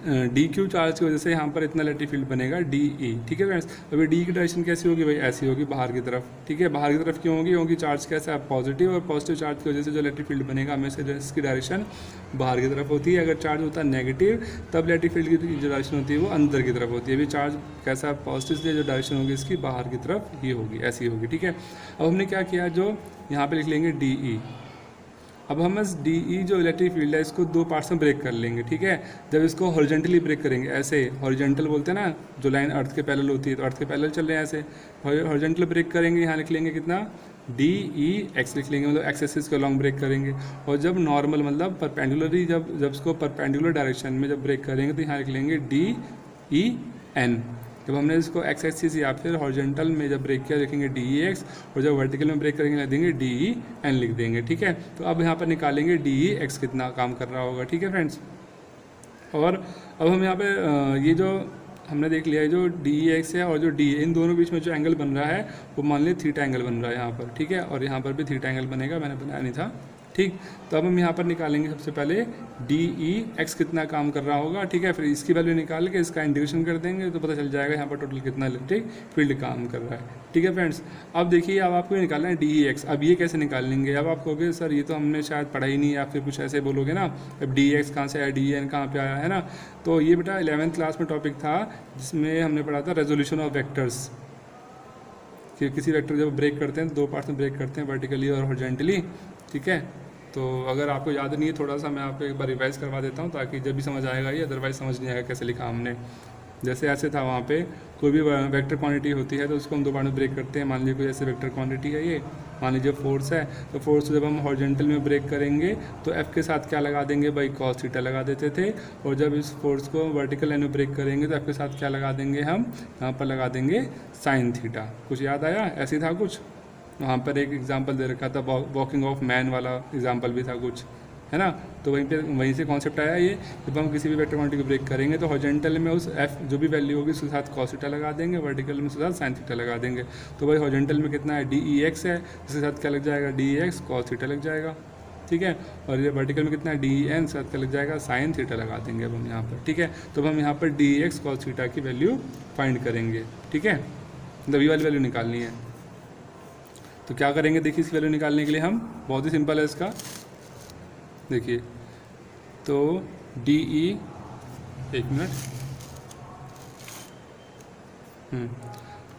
डी क्यू चार्ज की वजह से यहाँ पर इतना इलेक्ट्रिक फील्ड बनेगा डी ई। ठीक है फ्रेंड्स, अभी डी की डायरेक्शन कैसी होगी भाई, ऐसी होगी बाहर की तरफ। ठीक है, बाहर की तरफ क्यों होगी, क्योंकि चार्ज कैसा है पॉजिटिव, और पॉजिटिव चार्ज की वजह से जो इलेक्ट्रिक फील्ड बनेगा हमेशा जो इसकी डायरेक्शन बाहर की तरफ होती है। अगर चार्ज होता है नेगेटिव तब इलेक्ट्रिक फील्ड की जो डायरेक्शन होती है वो अंदर की तरफ होती है। अभी चार्ज कैसा है पॉजिटिव, इसलिए जो डायरेक्शन होगी इसकी बाहर की तरफ ही होगी, ऐसी होगी। ठीक है, अब हमने क्या किया, जो यहाँ पर लिख लेंगे डी ई। अब हम इस डी ई जो इलेक्ट्रिक फील्ड है इसको दो पार्ट्स में ब्रेक कर लेंगे। ठीक है, जब इसको हॉरिजॉन्टली ब्रेक करेंगे, ऐसे हॉरिजॉन्टल बोलते हैं ना, जो लाइन अर्थ के पैरेलल होती है, तो अर्थ के पैरेलल चल रहे हैं, ऐसे हॉरिजॉन्टल ब्रेक करेंगे, यहाँ लिख लेंगे कितना डी ई एक्स लिख लेंगे, मतलब एक्स एक्सिस को लॉन्ग ब्रेक करेंगे। और जब नॉर्मल मतलब परपेंडिकुलरली जब इसको परपेंडिकुलर डायरेक्शन में जब ब्रेक करेंगे तो यहाँ लिख लेंगे डी ई एन। जब हमने इसको एक्स एक्सिस या फिर हॉरिजॉन्टल में जब ब्रेक किया लिखेंगे डी ई एक्स, और जब वर्टिकल में ब्रेक करेंगे लिख देंगे डी ई एन लिख देंगे। ठीक है, तो अब यहाँ पर निकालेंगे डी ई एक्स कितना काम कर रहा होगा। ठीक है फ्रेंड्स, और अब हम यहाँ पे ये जो हमने देख लिया है जो डी ई एक्स है और जो डी इन दोनों बीच में जो एंगल बन रहा है वो मान लीजिए थीटा एंगल बन रहा है यहाँ पर। ठीक है, और यहाँ पर भी थीटा एंगल बनेगा, मैंने बनाया नहीं था। ठीक, तो अब हम यहाँ पर निकालेंगे सबसे पहले डी ई एक्स कितना काम कर रहा होगा। ठीक है, फिर इसकी वैल्यू निकाल के इसका इंटीग्रेशन कर देंगे तो पता चल जाएगा यहाँ पर टोटल कितना इलेक्ट्रिक फील्ड काम कर रहा है। ठीक है फ्रेंड्स, अब देखिए अब आपको निकालना है डी ई एक्स। अब ये कैसे निकालेंगे, अब आप कहोगे सर ये तो हमने शायद पढ़ा ही नहीं, या फिर कुछ ऐसे बोलोगे ना, अब डी एक्स कहाँ से आया, डी एन कहाँ पे आया, है ना। तो ये बेटा 11th क्लास में टॉपिक था जिसमें हमने पढ़ा था रेजोल्यूशन ऑफ वेक्टर्स, कि किसी वेक्टर जब ब्रेक करते हैं तो दो पार्ट्स में ब्रेक करते हैं, वर्टिकली और हॉरिजॉन्टली। ठीक है, तो अगर आपको याद नहीं है थोड़ा सा मैं आपको एक बार रिवाइज करवा देता हूँ ताकि जब भी समझ आएगा ये, अदरवाइज समझ नहीं आएगा कैसे लिखा हमने। जैसे ऐसे था, वहाँ पे कोई भी वेक्टर क्वांटिटी होती है तो उसको हम दो पार्ट में ब्रेक करते हैं। मान लीजिए कोई ऐसे वेक्टर क्वांटिटी है, ये मान लीजिए फोर्स है, तो फोर्स जब हम हॉरिजॉन्टल में ब्रेक करेंगे तो एफ के साथ क्या लगा देंगे भाई, कॉस थीटा लगा देते थे। और जब इस फोर्स को वर्टिकल लाइन में ब्रेक करेंगे तो एफ के साथ क्या लगा देंगे, हम यहाँ पर लगा देंगे साइन थीटा। कुछ याद आया, ऐसे था कुछ। वहाँ पर एक एग्जाम्पल दे रखा था, वॉकिंग ऑफ मैन वाला एग्जाम्पल भी था कुछ, है ना। तो वहीं से कॉन्सेप्ट आया ये, जब हम किसी भी वेक्टर क्वांटिटी को ब्रेक करेंगे तो हॉरिजॉन्टल में उस एफ जो भी वैल्यू होगी उसके साथ कॉस थीटा लगा देंगे, वर्टिकल में उसके साथ साइन थीटा लगा देंगे। तो भाई हॉरिजॉन्टल में कितना है, डी ई एक्स है, इसके साथ क्या लग जाएगा, D E x cos theta लग जाएगा। ठीक है, और ये वर्टिकल में कितना है, डी ई एन, साथ क्या लग जाएगा, साइन थीटा लगा देंगे अब हम यहाँ पर। ठीक है, तो अब हम यहाँ पर D E x cos theta की वैल्यू फाइंड करेंगे। ठीक है, मतलब ये वाली वैल्यू निकालनी है। तो क्या करेंगे, देखिए इसकी वैल्यू निकालने के लिए हम, बहुत ही सिंपल है इसका, देखिए तो डी ई, एक मिनट,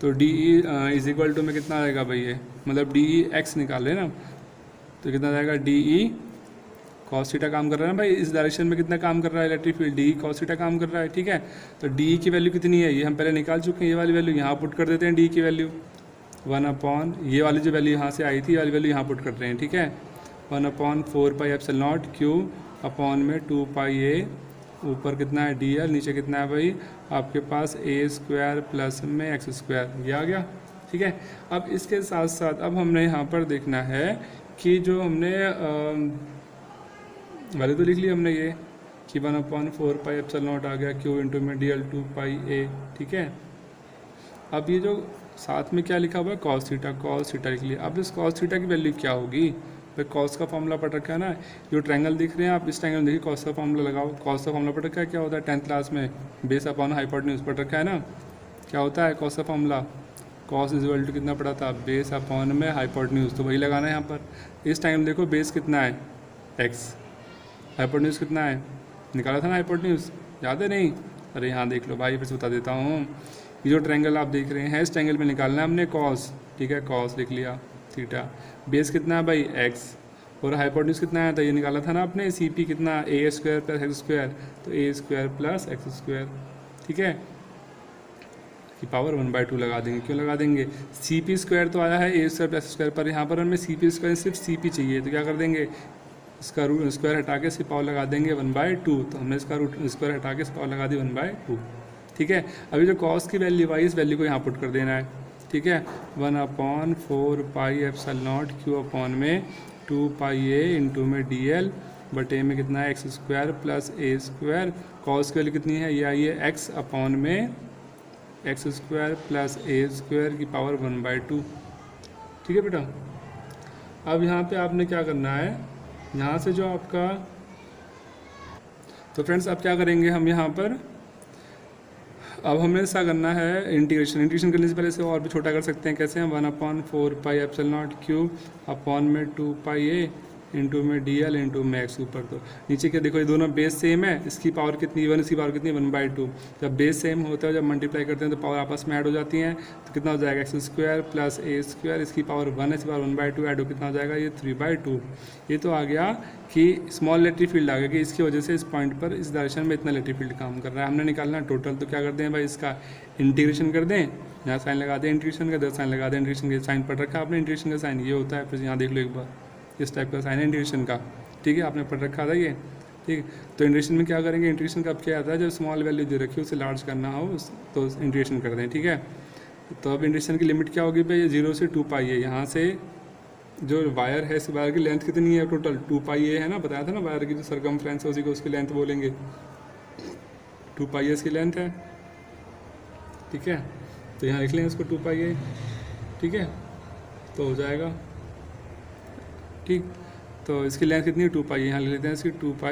तो D E is equal to में कितना आएगा भाई, ये मतलब डी ई एक्स निकाल रहे हैं ना, तो कितना जाएगा, डी ई कॉस थीटा काम कर रहा है ना भाई, इस डायरेक्शन में कितना काम कर रहा है electric field, D E cos theta काम कर रहा है। ठीक है, तो डी ई की वैल्यू कितनी है, ये हम पहले निकाल चुके हैं, ये वाली वैल्यू यहाँ पुट कर देते हैं, डी की वैल्यू 1/, ये वाली जो वैल्यू यहाँ से आई थी, ये वाली वैल्यू यहाँ पुट कर रहे हैं। ठीक है, 1/4 एप्सिलॉन नॉट Q/में 2πa, ऊपर कितना है डी एल, नीचे कितना है भाई आपके पास a² प्लस में x², ये आ गया। ठीक है, अब इसके साथ साथ अब हमने यहाँ पर देखना है कि जो हमने वैल्यू तो लिख ली हमने ये कि 1/4 एप्सिलॉन नॉट आ गया Q इंटू में डी एल 2πa। ठीक है, अब ये जो साथ में क्या लिखा हुआ है, कॉस थीटा लिख लिया। अब इस कॉस थीटा की वैल्यू क्या होगी भाई, कॉस का फॉर्मूला पढ़ रखा है ना, जो ट्रायंगल दिख रहे हैं आप, इस ट्रायंगल में देखिए कॉस का फॉर्मूला लगाओ। कॉस का फॉर्मूला पढ़ रखा है, क्या होता है 10th क्लास में, बेस अपॉन हाइपोटेन्यूज पढ़ रखा है ना। क्या होता है कॉस का formula, cos is equal to कितना पढ़ा था, बेस अपॉन में हाइपोटेन्यूज, तो वही लगाना है यहाँ पर। इस टाइम देखो बेस कितना है x, हाइपोटेन्यूज कितना है, निकाला था ना हाइपोटेन्यूज, याद है नहीं, अरे यहाँ देख लो भाई, फिर से बता देता हूँ। ये जो ट्रायंगल आप देख रहे हैं इस ट्रायंगल में निकालना है हमने कॉस। ठीक है, कॉस लिख लिया, थीटा, बेस कितना है भाई x, और हाइपोटेन्यूज कितना आया था, ये निकाला था ना आपने, सी पी कितना a² प्लस x², तो a² प्लस x²। ठीक है, की पावर 1/2 लगा देंगे। क्यों लगा देंगे, CP² तो आया है a² प्लस x², पर यहाँ पर हमें CP² सिर्फ CP चाहिए, तो क्या कर देंगे, इसका रूट स्क्वायर हटा के सिर्फ पावर लगा देंगे 1/2, तो हमने इसका रूट स्क्वायर हटा के पावर लगा दी 1/2। ठीक है, अभी जो कॉस की वैल्यू आई, इस वैल्यू को यहाँ पुट कर देना है। ठीक है। 1/4πε0 क्यू अपॉन में 2πa इंटू में dl बटे में कितना है एक्स स्क्वायर प्लस ए स्क्वायर, कॉस की वैल्यू कितनी है, ये आई है एक्स अपॉन में एक्स स्क्वायर प्लस ए स्क्वायर की पावर 1/2। ठीक है बेटा। अब यहाँ पे आपने क्या करना है, यहाँ से जो आपका, तो फ्रेंड्स अब क्या करेंगे हम यहाँ पर, अब हमें ऐसा करना है इंटीग्रेशन करने से पहले इसे और भी छोटा कर सकते हैं। कैसे हम 1/4πε0 क्यूब अपॉन में 2πa इंटू में dl इंटू में एक्स, ऊपर तो नीचे क्या देखो ये दोनों बेस सेम है, इसकी पावर कितनी 1, इसकी पावर कितनी 1/2। जब बेस सेम होता है जब मल्टीप्लाई करते हैं तो पावर आपस में ऐड हो जाती हैं, तो कितना हो जाएगा एक्स स्क्वायर प्लस ए स्क्वायर, इसकी पावर 1 है, इसकी पावर 1/2 ऐड हो कितना हो जाएगा ये 3/2। ये तो आ गया कि स्मॉल इलेक्ट्रिक फील्ड आ गया कि इसकी वजह से इस पॉइंट पर इस डायरेक्शन में इतना इलेक्ट्रिक फील्ड काम कर रहा है। हमने निकालना टोटल, तो क्या करते हैं भाई इसका इंटीग्रेशन कर दें, यहाँ साइन लगा दें इंटीग्रेशन का, 10 साइन लगा दें इंटीग्रेशन का, साइन पढ़ रखा आपने इंटीग्रेशन का साइन ये होता है, फिर यहाँ देख लो एक बार इस टाइप का साइन है इंटीग्रेशन का। ठीक है, आपने पढ़ रखा था ये। ठीक, तो इंटीग्रेशन में क्या करेंगे, इंटीग्रेशन का अब क्या आता है जब स्मॉल वैल्यू दे रखी है उसे लार्ज करना हो तो इंटीग्रेशन कर दें। ठीक है, तो अब इंटीग्रेशन की लिमिट क्या होगी भाई, 0 से 2πa है। यहाँ से जो वायर है इस वायर की लेंथ कितनी है टोटल 2πa है ना, बताया था ना वायर की जो सर्कमफ्रेंस है उसी को उसकी लेंथ बोलेंगे, 2πa इसकी लेंथ है। ठीक है, तो यहाँ लिख लें इसको 2πa। ठीक है, तो हो जाएगा। ठीक, तो इसकी लेंथ कितनी है 2πa, यहाँ लिख लेते हैं इसकी 2πa।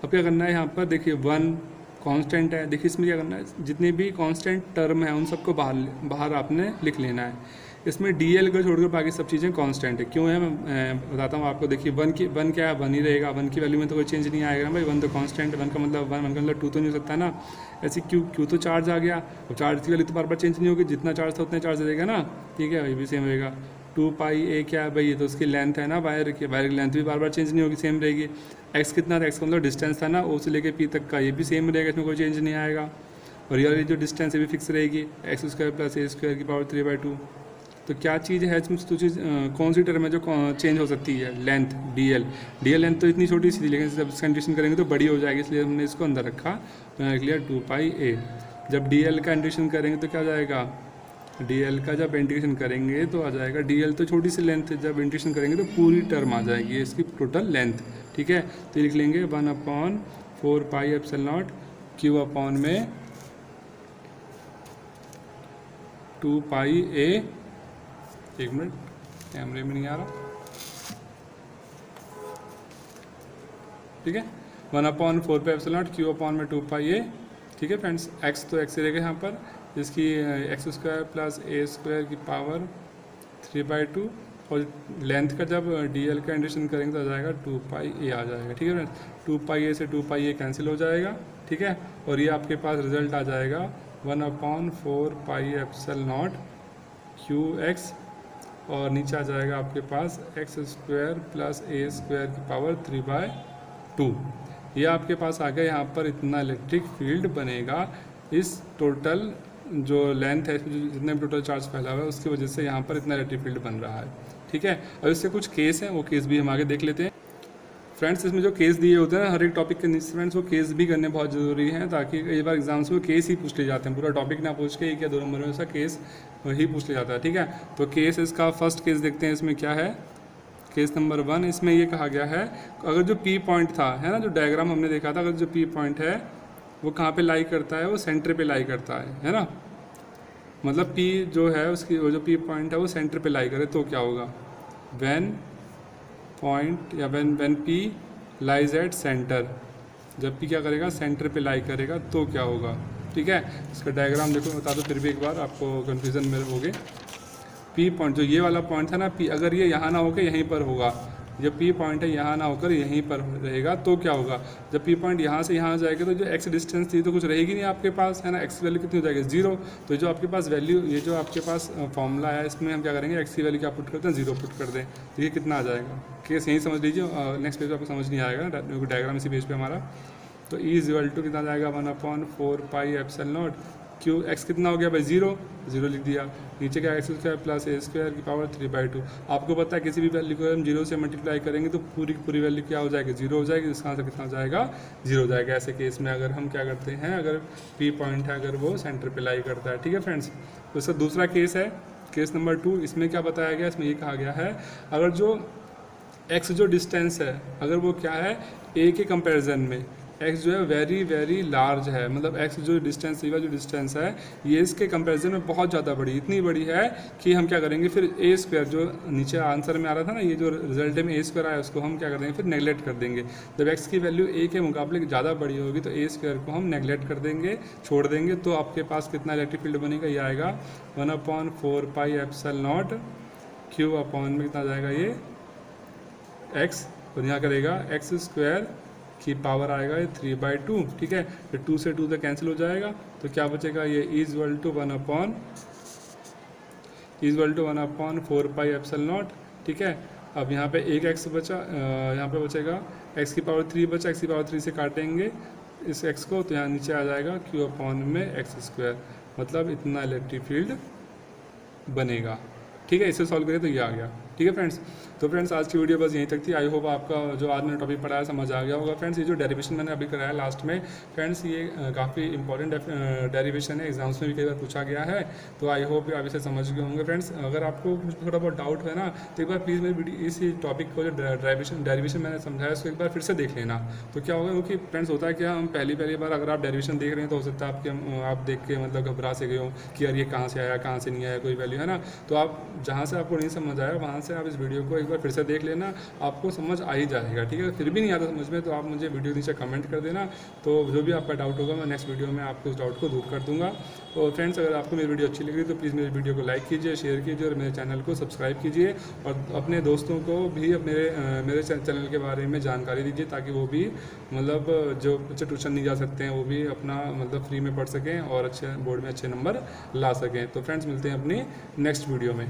अब क्या करना है यहाँ पर देखिए 1 कांस्टेंट है, देखिए इसमें क्या करना है जितने भी कांस्टेंट टर्म है उन सबको बाहर आपने लिख लेना है। इसमें dl को छोड़कर बाकी सब चीज़ें कांस्टेंट है। क्यों है मैं बताता हूँ आपको। देखिए 1 क्या है, 1 ही रहेगा, 1 की वैल्यू में तो कोई चेंज नहीं आएगा ना भाई, 1 तो कांस्टेंट है, 1 का मतलब 1 का मतलब 2 तो नहीं हो सकता ना। ऐसे क्यू तो चार्ज आ गया, और चार्ज की वैल्यू तो बार बार चेंज नहीं होगी, जितना चार्ज था उतना चार्ज रहेगा ना। ठीक है, ये भी सेम रहेगा। 2πa क्या है भाई, ये तो उसकी लेंथ है ना वायर की लेंथ भी बार बार चेंज नहीं होगी, सेम रहेगी। एक्स कितना था, एक्स का मतलब डिस्टेंस था ना ओ से लेके पी तक का, ये भी सेम रहेगा, इसमें कोई चेंज नहीं आएगा। और ये वाली जो डिस्टेंस है भी फिक्स रहेगी, एक्स स्क्वायर प्लस ए स्क्वायर की पावर 3/2। तो क्या चीज़ है इसमें, तो चीज़ कौन सी टर्म है जो चेंज हो सकती है, लेंथ dl लेंथ तो इतनी छोटी सी थी, लेकिन जब कंडीशन करेंगे तो बड़ी हो जाएगी, इसलिए हमने इसको अंदर रखा, तो यहाँ लिख लिया 2πa। जब dl का इंटीग्रेशन करेंगे तो क्या हो जाएगा, dl का जब इंटीग्रेशन करेंगे तो आ जाएगा, dl तो छोटी सी लेंथ है, जब इंटीग्रेशन करेंगे तो पूरी टर्म आ जाएगी इसकी टोटल लेंथ। ठीक है, तो लिख लेंगे 1/4πε0 क्यू अपॉन में 2πa। एक मिनट, कैमरे में नहीं आ रहा। ठीक है, 1/4πε0 क्यू अपॉन में 2πa। ठीक है फ्रेंड्स, एक्स तो एक्स रहेगा यहाँ पर, इसकी एक्स स्क्वायर प्लस ए स्क्वायर की पावर 3/2, और लेंथ का जब dl का इंटीग्रेशन करेंगे तो आ जाएगा 2πa आ जाएगा। ठीक है फ्रेंड्स, 2πa से 2πa कैंसिल हो जाएगा। ठीक है, और ये आपके पास रिजल्ट आ जाएगा 1/4πε0 qx, और नीचे आ जाएगा आपके पास एक्स स्क्वायर प्लस ए स्क्वायर की पावर 3/2। ये आपके पास आ गया, यहाँ पर इतना इलेक्ट्रिक फील्ड बनेगा इस टोटल जो लेंथ है, जितने भी टोटल चार्ज फैला हुआ है उसकी वजह से यहाँ पर इतना इलेक्ट्रिक फील्ड बन रहा है। ठीक है, और इससे कुछ केस हैं, वो केस भी हम आगे देख लेते हैं। फ्रेंड्स, इसमें जो केस दिए होते हैं हर एक टॉपिक के नीचे फ्रेंड्स, वो केस भी करने बहुत ज़रूरी है, ताकि कई बार एग्जाम्स में केस ही पूछ ले जाते हैं, पूरा टॉपिक ना पूछ के 1 या 2 नंबर में ऐसा केस ही पूछ ले जाता है। ठीक है, तो केस इसका फर्स्ट केस देखते हैं, इसमें क्या है, केस नंबर 1। इसमें ये कहा गया है अगर जो पी पॉइंट था है ना, जो डायग्राम हमने देखा था, अगर जो पी पॉइंट है वो कहाँ पे लाई करता है, वो सेंटर पे लाई करता है ना, मतलब पी जो है उसकी वो जो पी पॉइंट है वो सेंटर पे लाई करे तो क्या होगा, व्हेन पॉइंट या when P lies at centre, जब पी क्या करेगा सेंटर पे लाई करेगा तो क्या होगा। ठीक है, इसका डायग्राम देखो, बता दो फिर भी एक बार, आपको कन्फ्यूज़न में होगे। पी पॉइंट जो ये वाला पॉइंट था ना पी, अगर ये यहाँ ना होकर यहीं पर होगा, जब पी पॉइंट है यहाँ ना होकर यहीं पर रहेगा तो क्या होगा, जब पी पॉइंट यहाँ से यहाँ जाएगा तो जो एक्स डिस्टेंस थी तो कुछ रहेगी नहीं आपके पास, है ना, एक्स वैल्यू कितनी हो जाएगी 0। तो जो आपके पास वैल्यू, ये जो आपके पास फॉर्मूला है इसमें हम क्या करेंगे, एक्स की वैल्यू क्या पुट करते हैं 0 पुट कर दें, तो ये कितना आ जाएगा, केस यहीं समझ लीजिए, नेक्स्ट पेज पर आपको समझ नहीं आएगा, डायग्राम इसी पेज पर हमारा। तो ई इक्वल टू कितना जाएगा 1/4πε0 क्यू, एक्स कितना हो गया भाई 0 लिख दिया, नीचे क्या एक्स स्क्वायर प्लस ए स्क्वायर की पावर 3/2। आपको पता है किसी भी वैल्यू को हम 0 से मल्टीप्लाई करेंगे तो पूरी की पूरी वैल्यू क्या हो जाएगी 0 हो जाएगी, इसका आंसर कितना हो जाएगा 0 हो जाएगा। ऐसे केस में अगर हम क्या करते हैं, अगर पी पॉइंट है अगर वो सेंटर पे लाई करता है। ठीक है फ्रेंड्स, वैसे दूसरा केस है, केस नंबर 2, इसमें क्या बताया गया, इसमें ये कहा गया है अगर जो x जो डिस्टेंस है अगर वो क्या है a के कंपैरिजन में x जो है वेरी वेरी लार्ज है, मतलब x जो डिस्टेंस जो डिस्टेंस है ये इसके कंपैरिजन में बहुत ज़्यादा बड़ी, इतनी बड़ी है कि हम क्या करेंगे फिर a स्क्वायर जो नीचे आंसर में आ रहा था ना, ये जो रिजल्ट में a स्क्वायर आया उसको हम क्या कर देंगे फिर नेगलेक्ट कर देंगे। जब x की वैल्यू a के मुकाबले ज़्यादा बड़ी होगी तो a स्क्वायर को हम नेगलेक्ट कर देंगे, छोड़ देंगे। तो आपके पास कितना इलेक्ट्रिक फील्ड बनेगा, ये आएगा 1/4πε0 q अपॉन में कितना आ जाएगा ये x, और यहाँ करेगा x स्क्वायर की पावर आएगा ये 3/2, ठीक है। फिर 2 से 2 तक कैंसिल हो जाएगा तो क्या बचेगा, ये इज़ टू 1/4πε0, ठीक है। अब यहाँ पे एक x बचा, यहाँ पे बचेगा x की पावर 3 बचा, x की पावर 3 से काटेंगे इस x को तो यहाँ नीचे आ जाएगा q अपॉन में x स्क्वायर, मतलब इतना इलेक्ट्रिक फील्ड बनेगा, ठीक है। इसे सॉल्व करें तो ये आ गया, ठीक है फ्रेंड्स। तो फ्रेंड्स आज की वीडियो बस यहीं तक थी। आई होप आपका जो आज मैंने टॉपिक पढ़ाया समझ आ गया होगा। फ्रेंड्स ये जो डेरिवेशन मैंने अभी कराया लास्ट में, फ्रेंड्स ये काफ़ी इंपॉर्टेंट डेरिवेशन है, एग्जाम्स में भी कई बार पूछा गया है, तो आई होप आप इसे समझ गए होंगे। फ्रेंड्स अगर आपको कुछ थोड़ा बहुत डाउट है ना तो एक बार प्लीज़ मेरी वीडियो इस टॉपिक को जो डेरिवेशन मैंने समझाया उसको एक बार फिर से देख लेना। तो क्या होगा, क्योंकि फ्रेंड्स होता है क्या, हम पहली बार अगर आप डेरिवेशन देख रहे हैं तो हो सकता है आप देख के मतलब घबरा से गए हो कि यार ये कहाँ से आया कहाँ से नहीं आया कोई वैल्यू, है ना। तो आप जहाँ से आपको नहीं समझ आया वहाँ से आप इस वीडियो को एक बार फिर से देख लेना, आपको समझ आ ही जाएगा, ठीक है। फिर भी नहीं आता समझ में तो आप मुझे वीडियो नीचे कमेंट कर देना, तो जो भी आपका डाउट होगा मैं नेक्स्ट वीडियो में आपको उस डाउट को दूर कर दूंगा। और फ्रेंड्स अगर आपको मेरी वीडियो अच्छी लगी तो प्लीज़ मेरी वीडियो को लाइक कीजिए, शेयर कीजिए और मेरे चैनल को सब्सक्राइब कीजिए, और अपने दोस्तों को भी मेरे चैनल के बारे में जानकारी दीजिए ताकि वो भी मतलब जो बच्चे ट्यूशन नहीं जा सकते हैं वो भी अपना मतलब फ्री में पढ़ सकें और अच्छे बोर्ड में अच्छे नंबर ला सकें। तो फ्रेंड्स मिलते हैं अपनी नेक्स्ट वीडियो में।